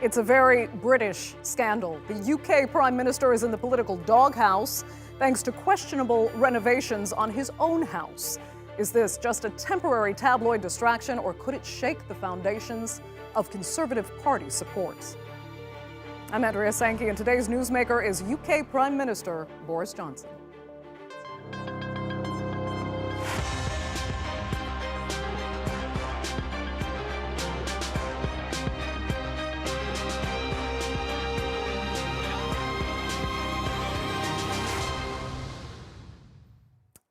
It's a very British scandal. The UK Prime Minister is in the political doghouse thanks to questionable renovations on his own house. Is this just a temporary tabloid distraction, or could it shake the foundations of Conservative Party support? I'm Andrea Sankey, and today's newsmaker is UK Prime Minister Boris Johnson.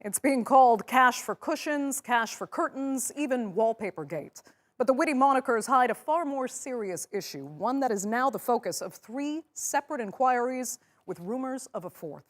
It's being called cash for cushions, cash for curtains, even wallpapergate. But the witty monikers hide a far more serious issue, one that is now the focus of 3 separate inquiries with rumors of a 4th.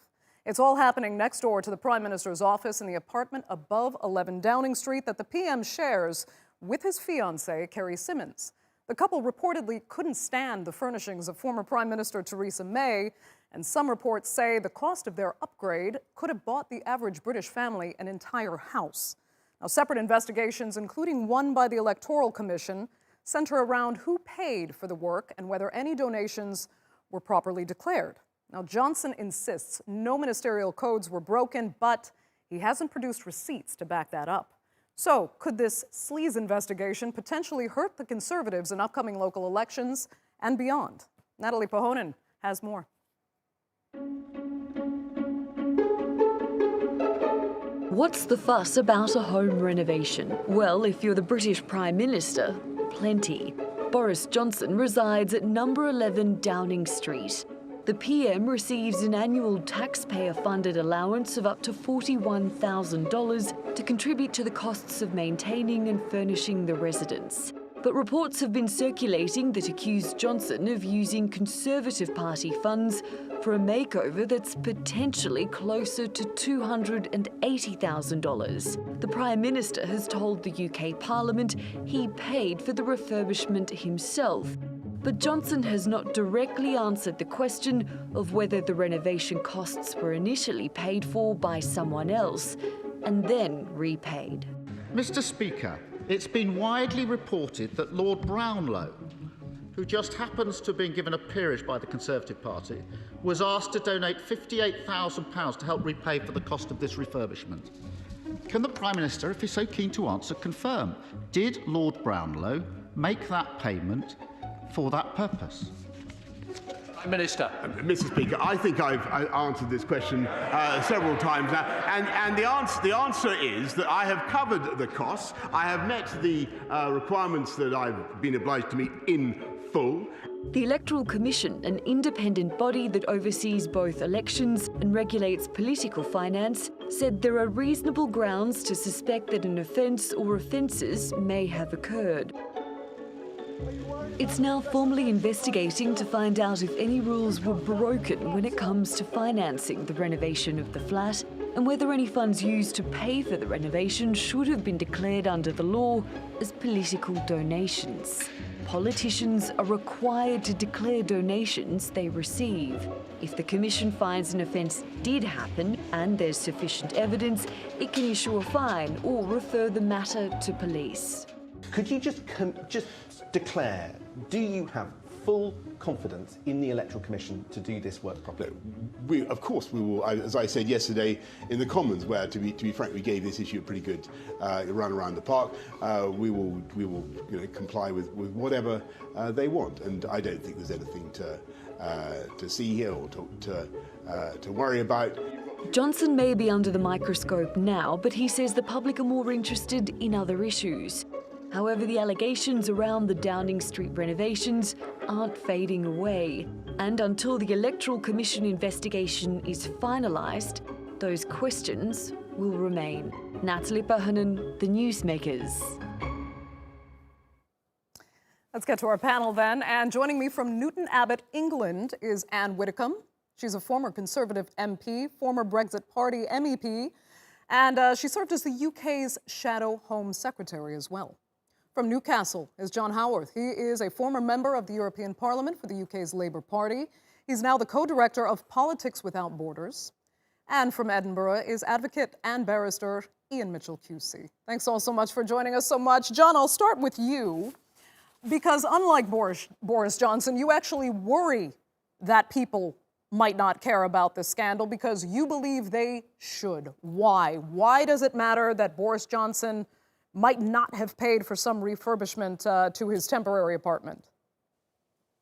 It's all happening next door to the Prime Minister's office in the apartment above 11 Downing Street that the PM shares with his fiancée, Carrie Symonds. The couple reportedly couldn't stand the furnishings of former Prime Minister Theresa May, and some reports say the cost of their upgrade could have bought the average British family an entire house. Now, separate investigations, including one by the Electoral Commission, center around who paid for the work and whether any donations were properly declared. Now, Johnson insists no ministerial codes were broken, but he hasn't produced receipts to back that up. So, could this sleaze investigation potentially hurt the Conservatives in upcoming local elections and beyond? Natalie Pahonen has more. What's the fuss about a home renovation? Well, if you're the British Prime Minister, plenty. Boris Johnson resides at number 11 Downing Street. The PM receives an annual taxpayer-funded allowance of up to $41,000 to contribute to the costs of maintaining and furnishing the residence. But reports have been circulating that accuse Johnson of using Conservative Party funds for a makeover that's potentially closer to $280,000. The Prime Minister has told the UK Parliament he paid for the refurbishment himself. But Johnson has not directly answered the question of whether the renovation costs were initially paid for by someone else and then repaid. Mr. Speaker, it's been widely reported that Lord Brownlow, who just happens to have been given a peerage by the Conservative Party, was asked to donate £58,000 to help repay for the cost of this refurbishment. Can the Prime Minister, if he's so keen to answer, confirm, did Lord Brownlow make that payment for that purpose? Prime Minister. Mr. Speaker, I think I've answered this question several times now, and the answer is that I have covered the costs. I have met the requirements that I've been obliged to meet in full. The Electoral Commission, an independent body that oversees both elections and regulates political finance, said there are reasonable grounds to suspect that an offence or offences may have occurred. It's now formally investigating to find out if any rules were broken when it comes to financing the renovation of the flat, and whether any funds used to pay for the renovation should have been declared under the law as political donations. Politicians are required to declare donations they receive. If the Commission finds an offence did happen and there's sufficient evidence, it can issue a fine or refer the matter to police. Could you just declare, do you have full confidence in the Electoral Commission to do this work properly? Of course we will. As I said yesterday in the Commons, where to be frank, we gave this issue a pretty good run around the park. We will comply with whatever they want, and I don't think there's anything to see here or to worry about. Johnson may be under the microscope now, but he says the public are more interested in other issues. However, the allegations around the Downing Street renovations aren't fading away. And until the Electoral Commission investigation is finalised, those questions will remain. Natalie Pahonen, the Newsmakers. Let's get to our panel then. And joining me from Newton Abbot, England, is Anne Widdecombe. She's a former Conservative MP, former Brexit Party MEP, and she served as the UK's Shadow Home Secretary as well. From Newcastle is John Howarth. He is a former member of the European Parliament for the UK's Labour Party. He's now the co-director of Politics Without Borders. And from Edinburgh is advocate and barrister Iain Mitchell QC. Thanks all so much for joining us so much. John, I'll start with you. Because unlike Boris Johnson, you actually worry that people might not care about this scandal because you believe they should. Why? Why does it matter that Boris Johnson might not have paid for some refurbishment to his temporary apartment?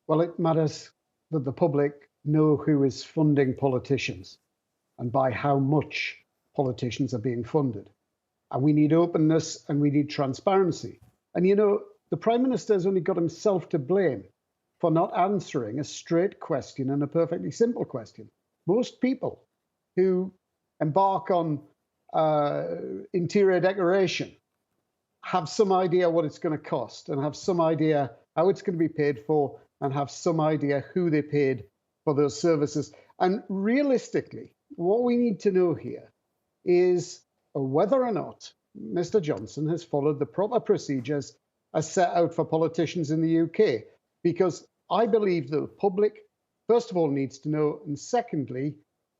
Well, it matters that the public know who is funding politicians and by how much politicians are being funded. And we need openness and we need transparency. And you know, the Prime Minister has only got himself to blame for not answering a straight question and a perfectly simple question. Most people who embark on interior decoration have some idea what it's going to cost and have some idea how it's going to be paid for and have some idea who they paid for those services. And realistically, what we need to know here is whether or not Mr. Johnson has followed the proper procedures as set out for politicians in the UK. Because I believe the public, first of all, needs to know, and secondly,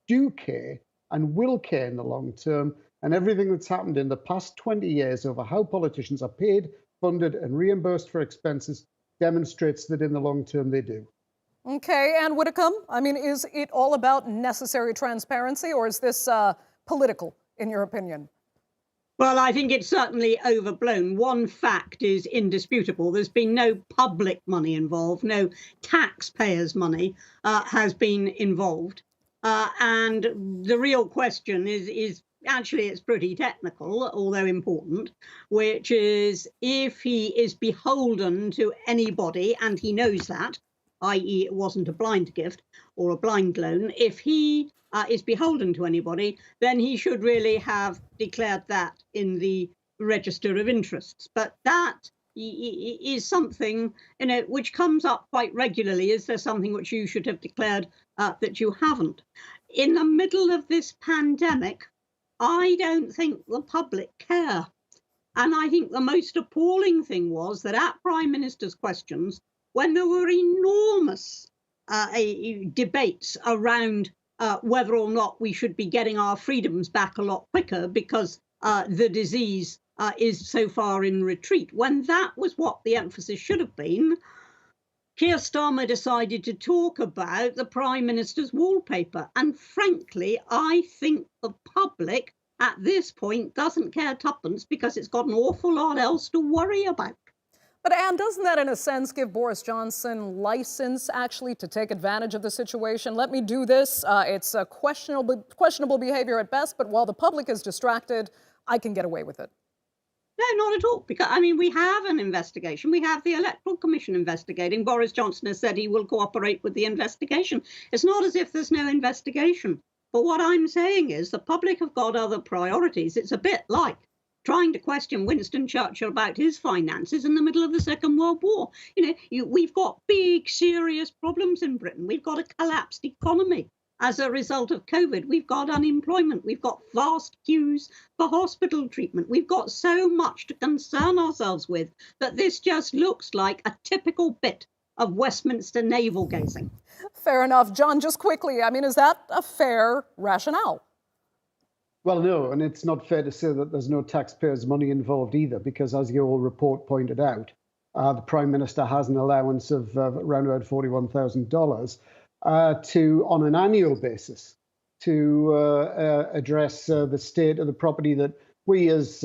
do care and will care in the long term. And everything that's happened in the past 20 years over how politicians are paid, funded, and reimbursed for expenses demonstrates that in the long term they do. Okay, and Widdecombe, I mean, is it all about necessary transparency, or is this political, in your opinion? Well, I think it's certainly overblown. One fact is indisputable. There's been no public money involved, no taxpayers' money has been involved. And the real question is actually, it's pretty technical, although important, which is if he is beholden to anybody, and he knows that, i.e. it wasn't a blind gift or a blind loan, if he is beholden to anybody, then he should really have declared that in the register of interests. But that is something, you know, which comes up quite regularly. Is there something which you should have declared that you haven't? In the middle of this pandemic, I don't think the public care. And I think the most appalling thing was that at Prime Minister's questions, when there were enormous debates around whether or not we should be getting our freedoms back a lot quicker because the disease is so far in retreat, when that was what the emphasis should have been, Keir Starmer decided to talk about the Prime Minister's wallpaper. And frankly, I think the public at this point doesn't care tuppence because it's got an awful lot else to worry about. But Anne, doesn't that in a sense give Boris Johnson license actually to take advantage of the situation? Let me do this. It's a questionable behavior at best, but while the public is distracted, I can get away with it. No, not at all. Because, I mean, we have an investigation. We have the Electoral Commission investigating. Boris Johnson has said he will cooperate with the investigation. It's not as if there's no investigation. But what I'm saying is the public have got other priorities. It's a bit like trying to question Winston Churchill about his finances in the middle of the Second World War. You know, we've got big, serious problems in Britain. We've got a collapsed economy as a result of COVID. We've got unemployment. We've got vast queues for hospital treatment. We've got so much to concern ourselves with that this just looks like a typical bit of Westminster navel gazing. Fair enough. John, just quickly, I mean, is that a fair rationale? Well, no, and it's not fair to say that there's no taxpayers' money involved either, because as your report pointed out, the Prime Minister has an allowance of around about $41,000 on an annual basis to address the state of the property that we as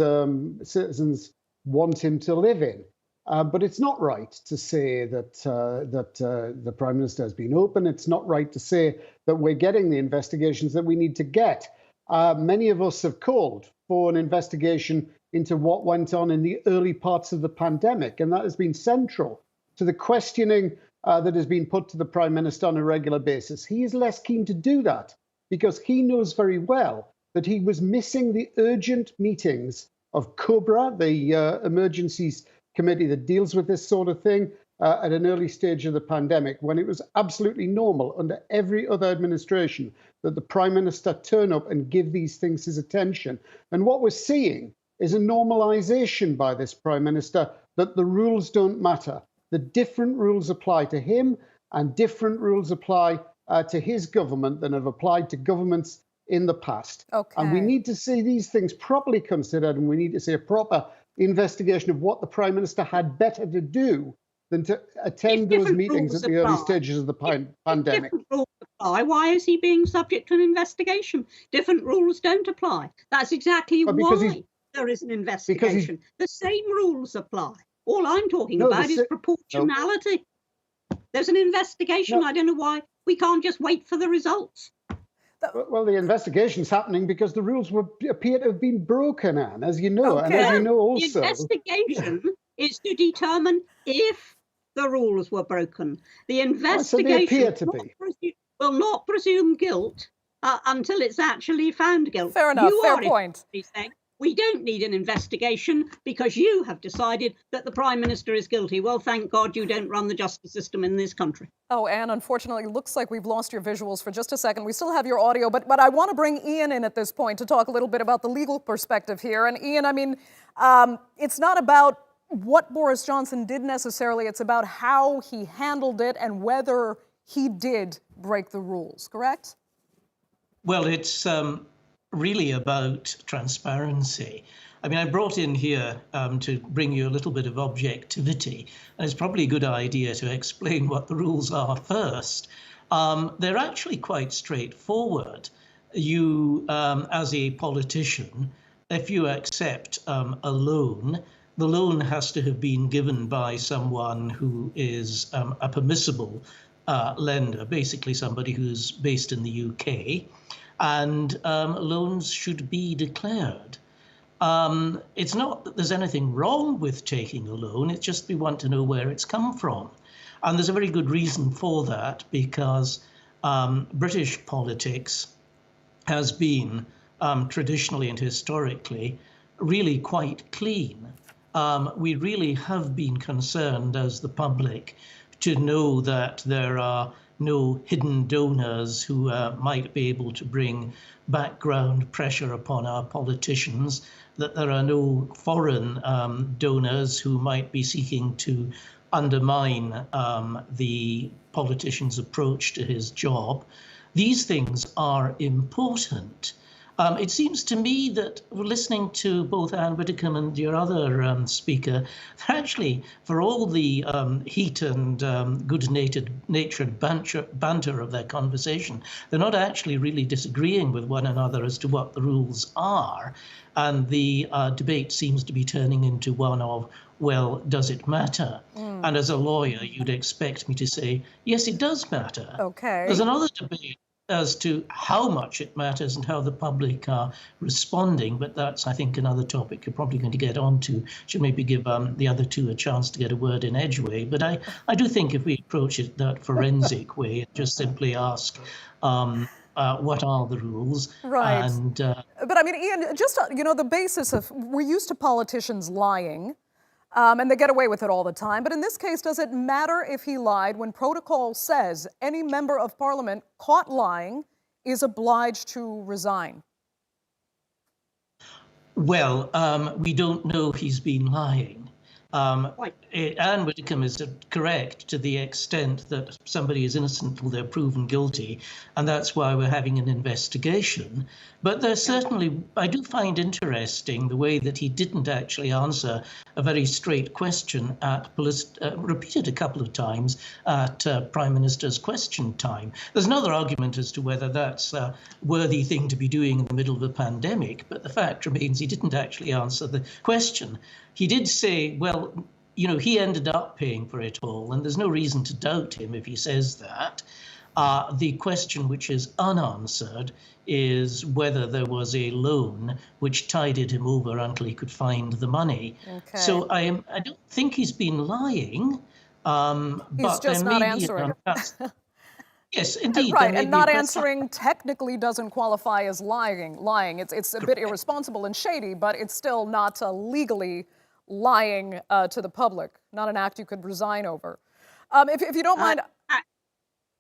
citizens want him to live in. But it's not right to say that the Prime Minister has been open. It's not right to say that we're getting the investigations that we need to get. Many of us have called for an investigation into what went on in the early parts of the pandemic, and that has been central to the questioning that has been put to the Prime Minister on a regular basis. He is less keen to do that because he knows very well that he was missing the urgent meetings of COBRA, the emergencies committee that deals with this sort of thing, at an early stage of the pandemic, when it was absolutely normal under every other administration that the Prime Minister turn up and give these things his attention. And what we're seeing is a normalisation by this Prime Minister that the rules don't matter. The different rules apply to him and different rules apply to his government than have applied to governments in the past. Okay. And we need to see these things properly considered, and we need to see a proper investigation of what the Prime Minister had better to do than to attend those different meetings rules at the early apply. stages of the pandemic. Different rules apply. Why is he being subject to an investigation? Different rules don't apply. That's exactly Well, because why there is an investigation. The same rules apply. All I'm talking No, about is proportionality. There's an investigation. No. I don't know why we can't just wait for the results. Well, the investigation's happening because the rules appear to have been broken, Anne, as you know, Okay. and as you know also. The investigation is to determine if the rules were broken. The investigation will not presume guilt until it's actually found guilt. Fair enough. Fair point. Saying, we don't need an investigation because you have decided that the Prime Minister is guilty. Well, thank God you don't run the justice system in this country. Oh, Anne, unfortunately, it looks like we've lost your visuals for just a second. We still have your audio, but I want to bring Iain in at this point to talk a little bit about the legal perspective here. And Iain, I mean, it's not about what Boris Johnson did necessarily. It's about how he handled it and whether he did break the rules, correct? Well, it's really about transparency. I mean, I brought in here to bring you a little bit of objectivity, and it's probably a good idea to explain what the rules are first. They're actually quite straightforward. You, as a politician, if you accept a loan, the loan has to have been given by someone who is a permissible lender, basically somebody who's based in the UK. And loans should be declared. It's not that there's anything wrong with taking a loan, it's just we want to know where it's come from. And there's a very good reason for that, because British politics has been traditionally and historically really quite clean. We really have been concerned as the public to know that there are no hidden donors who might be able to bring background pressure upon our politicians, that there are no foreign donors who might be seeking to undermine the politician's approach to his job. These things are important. It sees to me that listening to both Anne Widdecombe and your other speaker, they're actually, for all the heat and good-natured banter of their conversation, they're not actually really disagreeing with one another as to what the rules are. And the debate seems to be turning into one of, well, does it matter? And as a lawyer, you'd expect me to say, yes, it does matter. Okay. There's another debate as to how much it matters and how the public are responding, but that's, I think, another topic you're probably going to get onto. Should maybe give the other two a chance to get a word in edgeway. But I do think if we approach it that forensic way and just simply ask, what are the rules? Right. And, but I mean, Iain, just, the basis of, we're used to politicians lying, and they get away with it all the time. But in this case, does it matter if he lied when protocol says any member of Parliament caught lying is obliged to resign? Well, we don't know he's been lying. Anne Widdecombe is correct to the extent that somebody is innocent until they're proven guilty, and that's why we're having an investigation. But there's certainly, I do find interesting the way that he didn't actually answer a very straight question repeated a couple of times at Prime Minister's question time. There's another argument as to whether that's a worthy thing to be doing in the middle of a pandemic, but the fact remains he didn't actually answer the question. He did say, well, he ended up paying for it all, and there's no reason to doubt him if he says that. The question which is unanswered is whether there was a loan which tided him over until he could find the money. Okay. So I don't think he's been lying. He's just not answering. Yes, indeed. Right, and not answering technically doesn't qualify as lying. It's a bit irresponsible and shady, but it's still not legally lying to the public, not an act you could resign over. If you don't mind...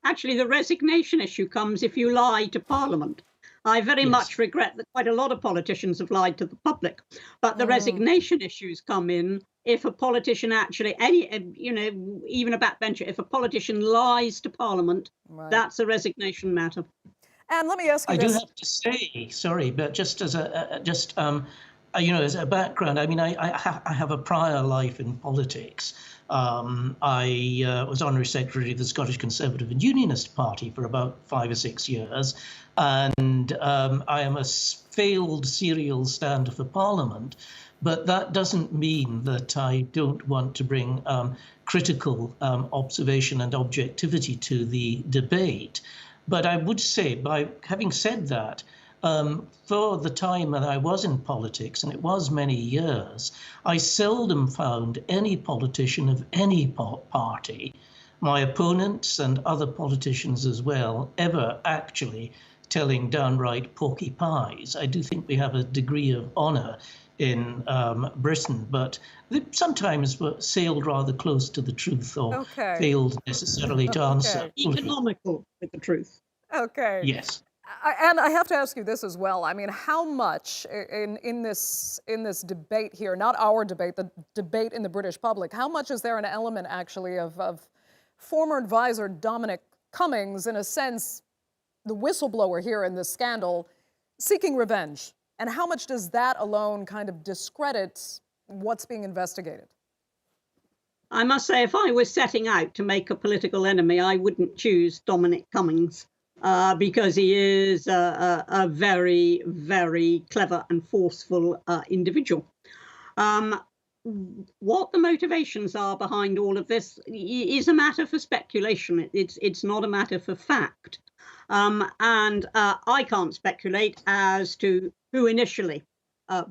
Actually, the resignation issue comes if you lie to Parliament. I very much regret that quite a lot of politicians have lied to the public, but the resignation issues come in if a politician actually, even a backbencher, if a politician lies to Parliament, that's a resignation matter. And let me ask you this. I do have to say, sorry, but just as as a background, I mean, I have a prior life in politics. I was honorary secretary of the Scottish Conservative and Unionist Party for about 5 or 6 years, and I am a failed serial stander for Parliament. But that doesn't mean that I don't want to bring critical observation and objectivity to the debate. But I would say, by having said that, for the time that I was in politics, and it was many years, I seldom found any politician of any party, my opponents and other politicians as well, ever actually telling downright porky pies. I do think we have a degree of honour in Britain, but they sometimes sailed rather close to the truth or failed necessarily to answer. Economical with the truth. Okay. Yes. And I have to ask you this as well. I mean, how much in this debate here, not our debate, the debate in the British public, how much is there an element actually of former advisor Dominic Cummings, in a sense, the whistleblower here in this scandal, seeking revenge? And how much does that alone kind of discredit what's being investigated? I must say, if I was setting out to make a political enemy, I wouldn't choose Dominic Cummings because he is a very, very clever and forceful individual. What the motivations are behind all of this is a matter for speculation. It's not a matter for fact. And I can't speculate as to who initially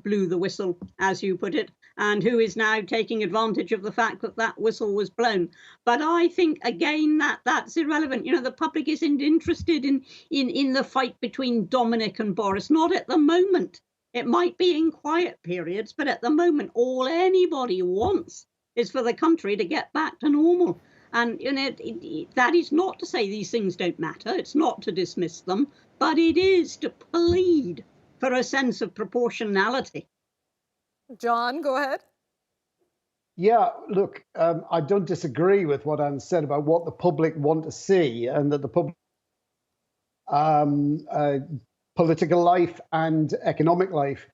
blew the whistle, as you put it, and who is now taking advantage of the fact that that whistle was blown. But I think, again, that's irrelevant. The public isn't interested in the fight between Dominic and Boris, not at the moment. It might be in quiet periods, but at the moment, all anybody wants is for the country to get back to normal. And that is not to say these things don't matter. It's not to dismiss them, but it is to plead for a sense of proportionality. John, go ahead. Yeah, look, I don't disagree with what Anne said about what the public want to see, and that the public political life and economic life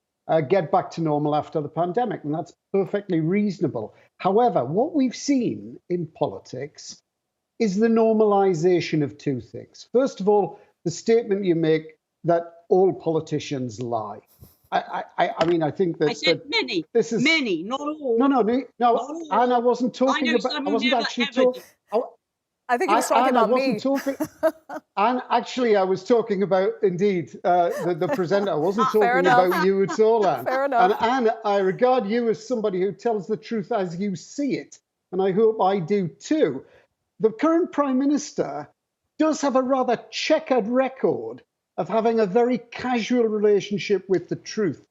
get back to normal after the pandemic, and that's perfectly reasonable. However, what we've seen in politics is the normalization of two things. First of all, the statement you make that all politicians lie. I mean, I think that... I said many, this is, many, not all. No, and I wasn't talking about... I wasn't actually talking... I think he was talking about me. And actually, I was talking about, indeed, the presenter. I wasn't talking about you at all, Anne. Fair enough. And Anne, I regard you as somebody who tells the truth as you see it. And I hope I do too. The current Prime Minister does have a rather checkered record of having a very casual relationship with the truth.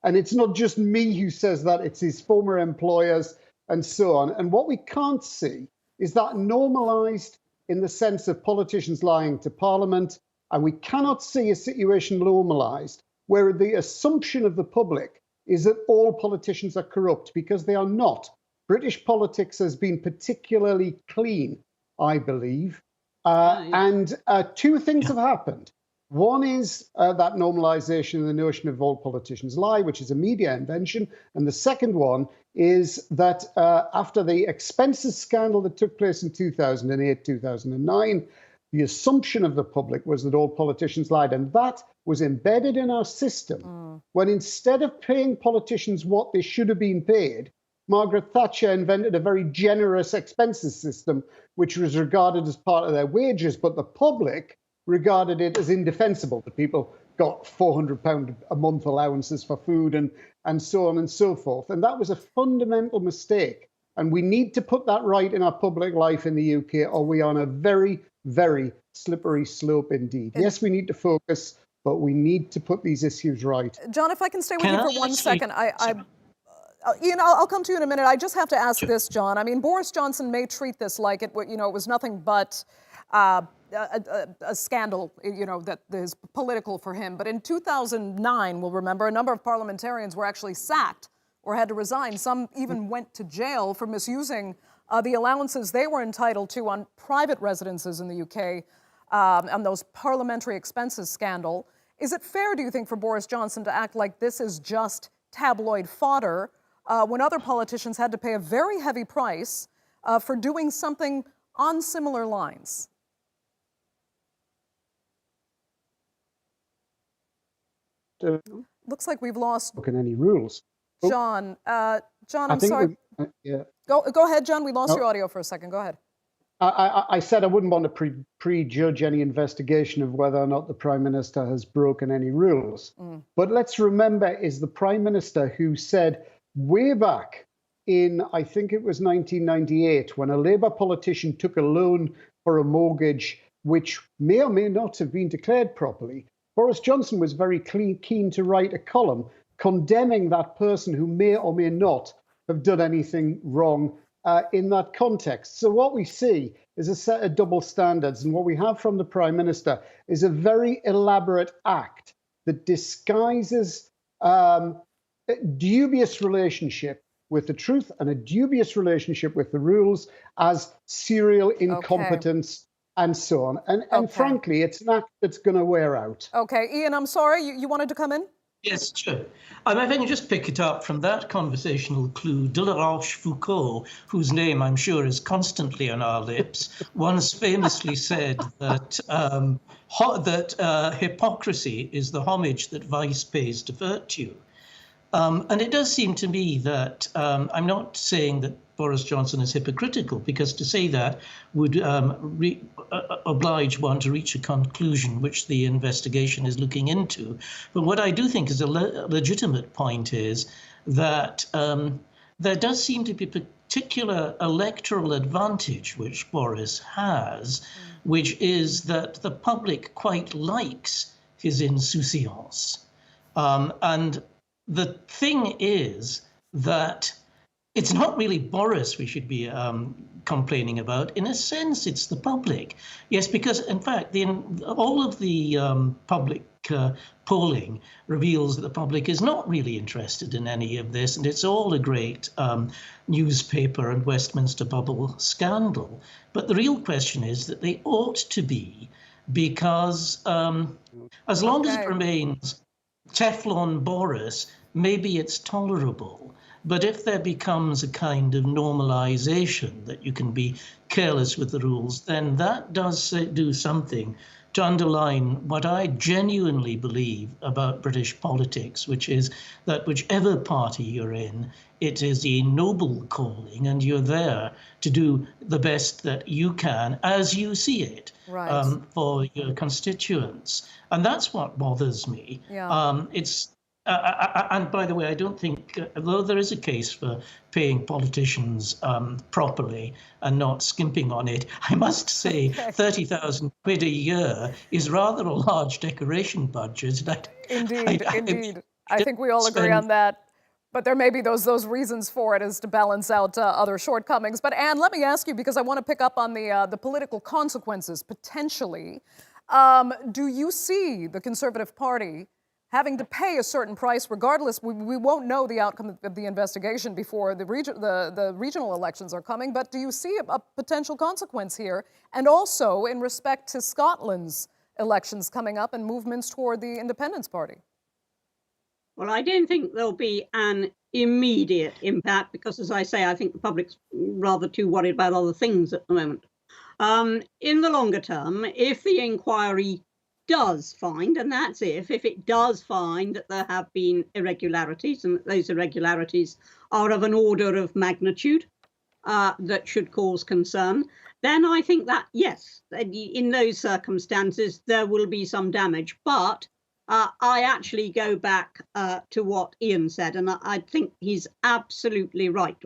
And it's not just me who says that, it's his former employers and so on. And what we can't see is that normalised in the sense of politicians lying to Parliament, and we cannot see a situation normalised where the assumption of the public is that all politicians are corrupt, because they are not. British politics has been particularly clean, I believe. And two things have happened. One is that normalisation of the notion of all politicians lie, which is a media invention. And the second one is that after the expenses scandal that took place in 2008, 2009, the assumption of the public was that all politicians lied. And that was embedded in our system when, instead of paying politicians what they should have been paid, Margaret Thatcher invented a very generous expenses system, which was regarded as part of their wages, but the public regarded it as indefensible. The people got £400 a month allowances for food and so on and so forth. And that was a fundamental mistake. And we need to put that right in our public life in the UK, or we are on a very, very slippery slope indeed. Yes, we need to focus, but we need to put these issues right. John, if I can stay with you for 1 second. Iain, I'll come to you in a minute. I just have to ask this, John. I mean, Boris Johnson may treat this like it was nothing but a scandal, that is political for him. But in 2009, we'll remember, a number of parliamentarians were actually sacked or had to resign. Some even went to jail for misusing the allowances they were entitled to on private residences in the UK, on those parliamentary expenses scandal. Is it fair, do you think, for Boris Johnson to act like this is just tabloid fodder when other politicians had to pay a very heavy price for doing something on similar lines? Looks like we've lost Any rules. John. John, I'm think sorry. yeah. Go ahead, John. We lost your audio for a second. Go ahead. I said I wouldn't want to prejudge any investigation of whether or not the Prime Minister has broken any rules. But let's remember, is the Prime Minister who said way back in, I think it was 1998, when a Labour politician took a loan for a mortgage which may or may not have been declared properly, Boris Johnson was very keen to write a column condemning that person who may or may not have done anything wrong in that context. So what we see is a set of double standards. And what we have from the Prime Minister is a very elaborate act that disguises a dubious relationship with the truth and a dubious relationship with the rules as serial incompetence and so on. And frankly, it's an act that's going to wear out. Okay, Iain, I'm sorry, you wanted to come in? Yes, sure. If I can just pick it up from that conversational clue, de la Rochefoucauld, whose name I'm sure is constantly on our lips, once famously said that hypocrisy is the homage that vice pays to virtue. And it does seem to me that I'm not saying that Boris Johnson is hypocritical, because to say that would oblige one to reach a conclusion which the investigation is looking into. But what I do think is a legitimate point is that there does seem to be a particular electoral advantage which Boris has, which is that the public quite likes his insouciance. And the thing is that it's not really Boris we should be complaining about. In a sense, it's the public. Yes, because in fact, all of the public polling reveals that the public is not really interested in any of this, and it's all a great newspaper and Westminster bubble scandal. But the real question is that they ought to be, because as long as it remains Teflon Boris, maybe it's tolerable. But if there becomes a kind of normalization that you can be careless with the rules, then that does do something to underline what I genuinely believe about British politics, which is that whichever party you're in, it is a noble calling, and you're there to do the best that you can as you see it for your constituents. And that's what bothers me. And by the way, I don't think, although there is a case for paying politicians properly and not skimping on it, I must say 30,000 quid a year is rather a large decoration budget. Indeed. I think we all agree on that. But there may be those reasons for it, is to balance out other shortcomings. But Anne, let me ask you, because I want to pick up on the political consequences, potentially. Do you see the Conservative Party having to pay a certain price, regardless? We won't know the outcome of the investigation before the regional elections are coming, but do you see a potential consequence here? And also in respect to Scotland's elections coming up and movements toward the Independence Party? Well, I don't think there'll be an immediate impact because, as I say, I think the public's rather too worried about other things at the moment. In the longer term, if the inquiry does find, and that's if it does find that there have been irregularities and that those irregularities are of an order of magnitude that should cause concern, then I think that, yes, in those circumstances, there will be some damage. But I actually go back to what Iain said, and I think he's absolutely right,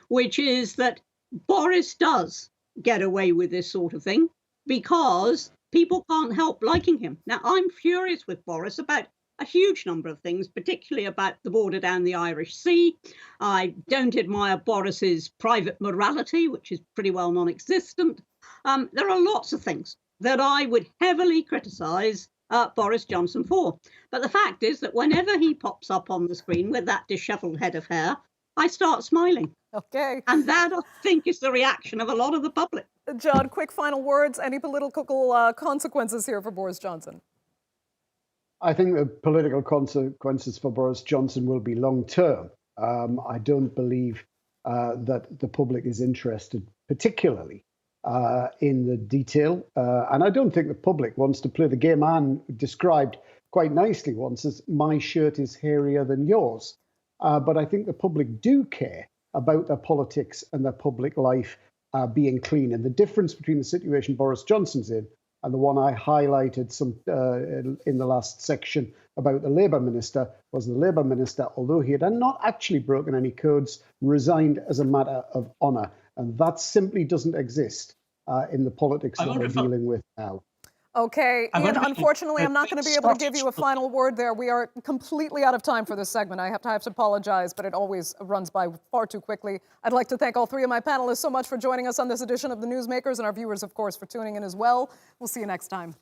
which is that Boris does get away with this sort of thing because people can't help liking him. Now, I'm furious with Boris about a huge number of things, particularly about the border down the Irish Sea. I don't admire Boris's private morality, which is pretty well non-existent. There are lots of things that I would heavily criticise Boris Johnson for. But the fact is that whenever he pops up on the screen with that dishevelled head of hair, I start smiling. Okay. And that, I think, is the reaction of a lot of the public. John, quick final words. Any political consequences here for Boris Johnson? I think the political consequences for Boris Johnson will be long-term. I don't believe that the public is interested particularly in the detail. And I don't think the public wants to play the game Anne described quite nicely once as my shirt is hairier than yours. But I think the public do care about their politics and their public life being clean. And the difference between the situation Boris Johnson's in and the one I highlighted in the last section about the Labour Minister was the Labour Minister, although he had not actually broken any codes, resigned as a matter of honour. And that simply doesn't exist in the politics that we're dealing with now. Okay, Iain, unfortunately, I'm not going to be able to give you a final word there. We are completely out of time for this segment. I have to apologize, but it always runs by far too quickly. I'd like to thank all three of my panelists so much for joining us on this edition of the Newsmakers, and our viewers, of course, for tuning in as well. We'll see you next time.